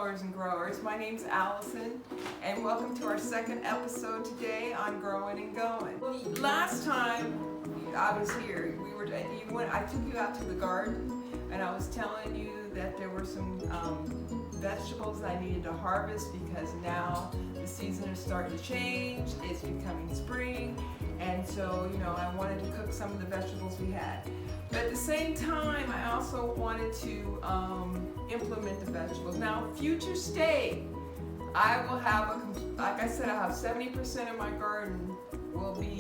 growers and growers. My name's Allison, and welcome to our second episode today on Growing and Going. Last time I was here, I took you out to the garden, and I was telling you that there were some vegetables that I needed to harvest because now the season is starting to change. It's becoming spring, and so I wanted to cook some of the vegetables we had. But at the same time, I also wanted to implement the vegetables. Now, future state, I will have, like I said, I have 70% of my garden will be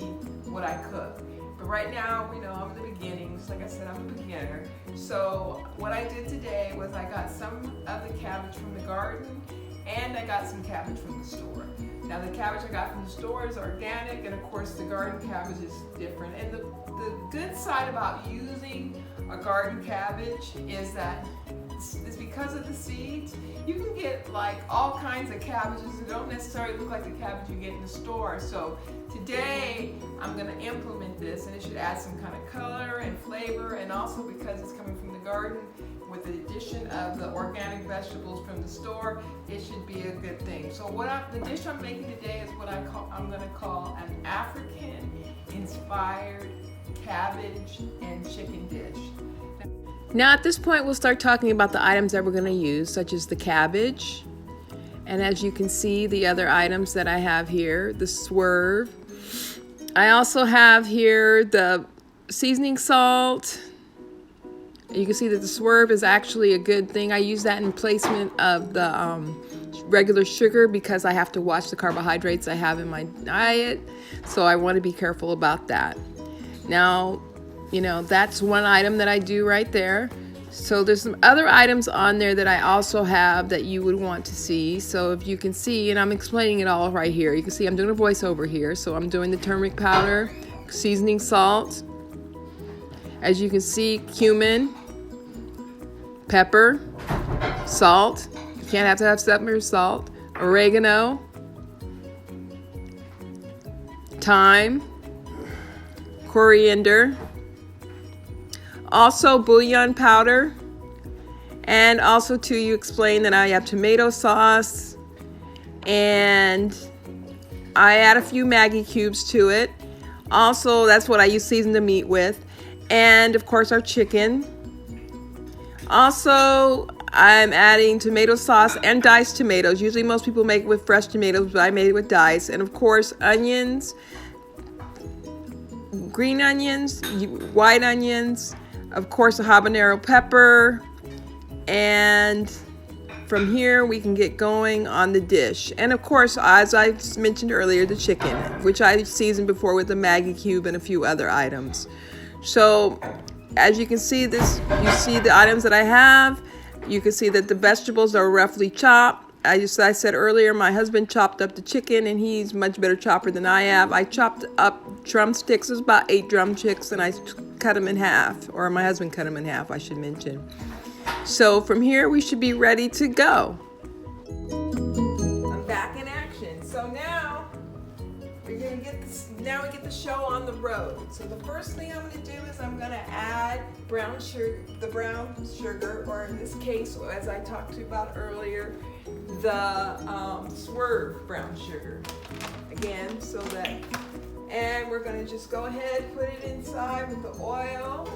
what I cook. But right now, I'm in the beginnings. Like I said, I'm a beginner. So what I did today was I got some of the cabbage from the garden, and I got some cabbage from the store. Now the cabbage I got from the store is organic, and of course the garden cabbage is different. And the good side about using a garden cabbage is that it's because of the seeds. You can get like all kinds of cabbages that don't necessarily look like the cabbage you get in the store. So today I'm going to implement this, and it should add some kind of color and flavor, and also because it's coming from the garden, with the addition of the organic vegetables from the store, it should be a good thing. So the dish I'm making today is what I'm going to call an African-inspired cabbage and chicken dish. Now at this point we'll start talking about the items that we're going to use, such as the cabbage, and as you can see, the other items that I have here, the Swerve. I also have here the seasoning salt. You can see that the Swerve is actually a good thing. I use that in placement of the regular sugar because I have to watch the carbohydrates I have in my diet, so I want to be careful about that. Now, that's one item that I do right there. So there's some other items on there that I also have that you would want to see. So if you can see, and I'm explaining it all right here, you can see I'm doing a voiceover here. So I'm doing the turmeric powder, seasoning salt. As you can see, cumin, pepper, salt. You can't have to have pepper, salt, oregano, thyme, coriander, also bouillon powder, and also too, you explained that I have tomato sauce, and I add a few Maggi cubes to it. Also, that's what I use season the meat with, and of course our chicken. Also, I'm adding tomato sauce and diced tomatoes. Usually most people make it with fresh tomatoes, but I made it with diced. And of course, onions, green onions, white onions, of course a habanero pepper, and from here we can get going on the dish. And of course, as I mentioned earlier, the chicken, which I seasoned before with a Maggi cube and a few other items. So as you can see you see the items that I have. You can see that the vegetables are roughly chopped. As I said earlier, my husband chopped up the chicken, and he's a much better chopper than I have. I chopped up drumsticks. There's about 8 drumsticks, and I cut them in half, or my husband cut them in half, I should mention. So from here, we should be ready to go. I'm back in action. So now we're gonna get this. Now we get the show on the road. So the first thing I'm going to do is I'm going to add brown sugar, or in this case, as I talked to you about earlier, the Swerve brown sugar. Again, and we're going to just go ahead, put it inside with the oil.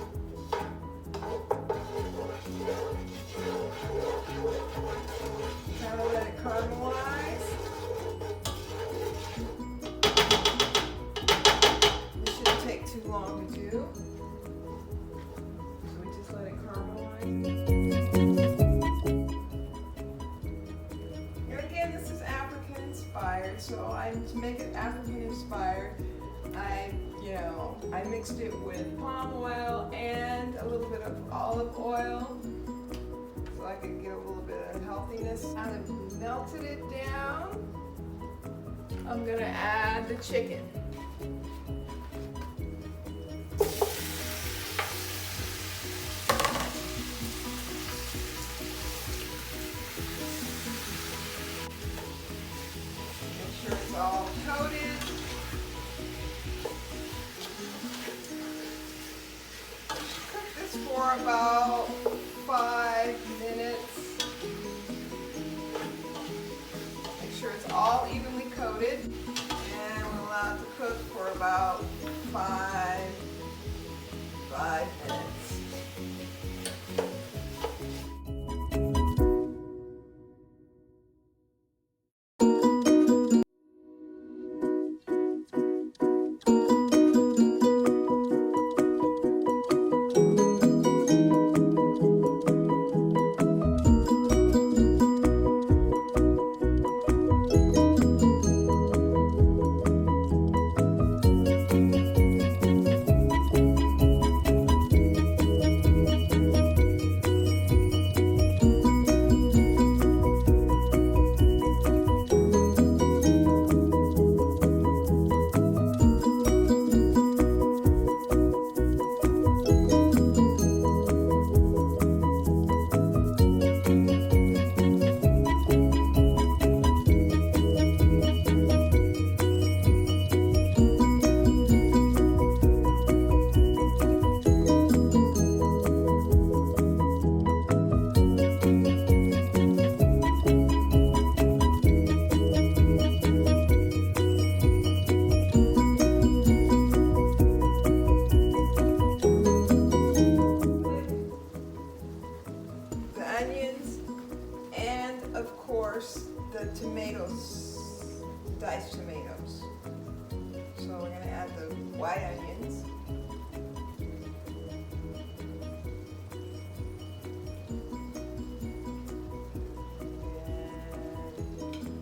Kind of let it caramelize. Too long to do. So we just let it caramelize. And again, this is African inspired, so to make it African inspired, I mixed it with palm oil and a little bit of olive oil, so I could get a little bit of healthiness. I melted it down. I'm gonna add the chicken. All coated. Cook this for about 5 minutes. 5 minutes. The tomatoes, diced tomatoes. So we're going to add the white onions.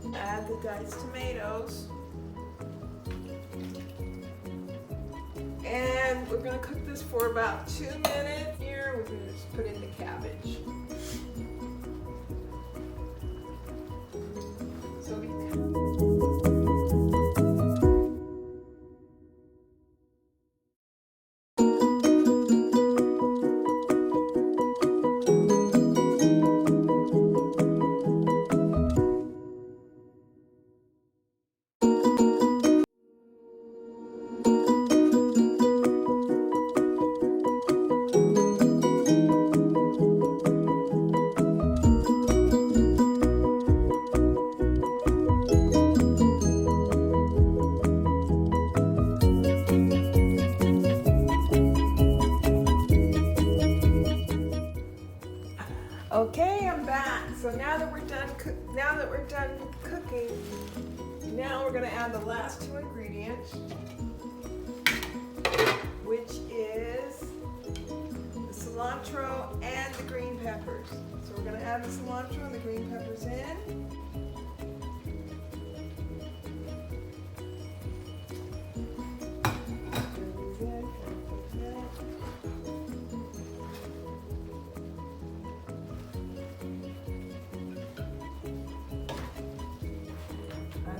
And add the diced tomatoes. And we're going to cook this for about 2 minutes. Here we're going to just put in the cabbage. Okay, I'm back. So now that we're done cooking, now we're going to add the last 2 ingredients, which is the cilantro and the green peppers. So we're going to add the cilantro and the green peppers in.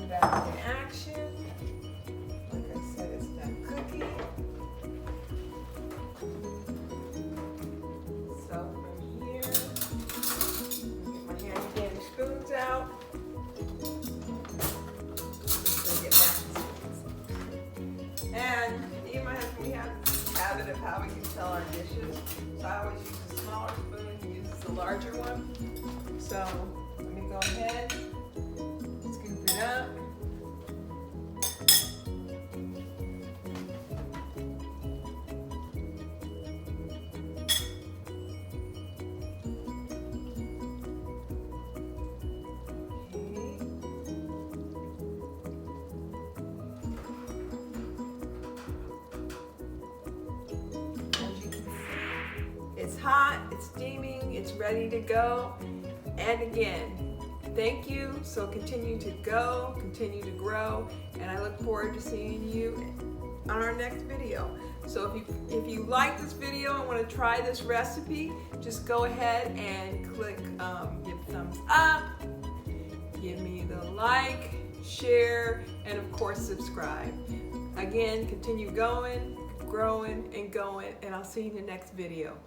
Back in action. Like I said, it's done cooking. So from here, get my handy dandy spoons out. Get back to spoons. And me and my husband, we have this habit of how we can tell our dishes. So I always use a smaller spoon, he uses the larger one. So let me go ahead, scoop it up. It's hot, it's steaming, it's ready to go. And again, thank you. So continue to go, continue to grow, and I look forward to seeing you on our next video. So if you like this video and want to try this recipe, just go ahead and click give thumbs up, give me the like, share, and of course subscribe. Again, continue going, growing, and going, and I'll see you in the next video.